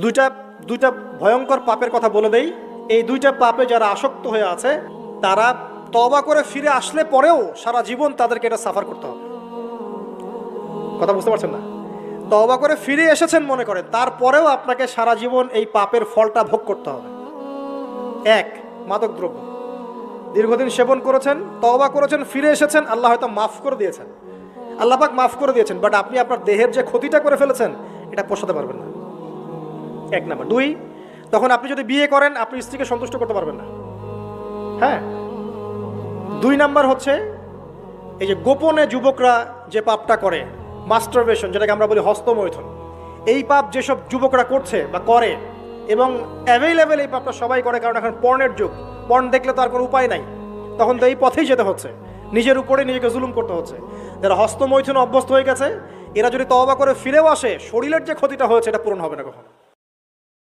দুইটা দুইটা ভয়ঙ্কর পাপের কথা বলে দেই। এই দুইটা পাপে যারা আসক্ত হয়ে আছে তারা তওবা করে ফিরে আসলে পরেও সারা জীবন তাদেরকে এটা সাফার করতে হবে। কথা বুঝতে পারছেন না? তওবা করে ফিরে এসেছেন মনে করেন, তারপরেও আপনাকে সারা জীবন এই পাপের ফলটা ভোগ করতে হবে। এক, মাদকদ্রব্য দীর্ঘদিন সেবন করেছেন, তওবা করেছেন, ফিরে এসেছেন, আল্লাহ হয়তো মাফ করে দিয়েছেন, আল্লাহ পাক মাফ করে দিয়েছেন, বাট আপনি আপনার দেহের যে ক্ষতিটা করে ফেলেছেন এটা পোষাতে পারবেন না। এক নাম্বার। দুই, তখন আপনি যদি বিয়ে করেন আপনি স্ত্রীকে সন্তুষ্ট করতে পারবেন না। হ্যাঁ। দুই নাম্বার হচ্ছে এই যে গোপনে যুবকরা যে পাপটা করে, মাস্টারবেশন, যেটাকে আমরা বলি হস্তমৈথুন, এই পাপ যেসব যুবকরা করছে বা করে, এবং অ্যাভেলেবেল এই পাপটা সবাই করে, কারণ এখন পর্নের যুগ, পর্ন দেখলে তো আর কোনো উপায় নাই, তখন তো এই পথেই যেতে হচ্ছে, নিজের উপরে নিজেকে জুলুম করতে হচ্ছে। যারা হস্তমৈথুন অভ্যস্ত হয়ে গেছে এরা যদি তওবা করে ফিরেও আসে, শরীরের যে ক্ষতিটা হয়েছে এটা পূরণ হবে না কখনো।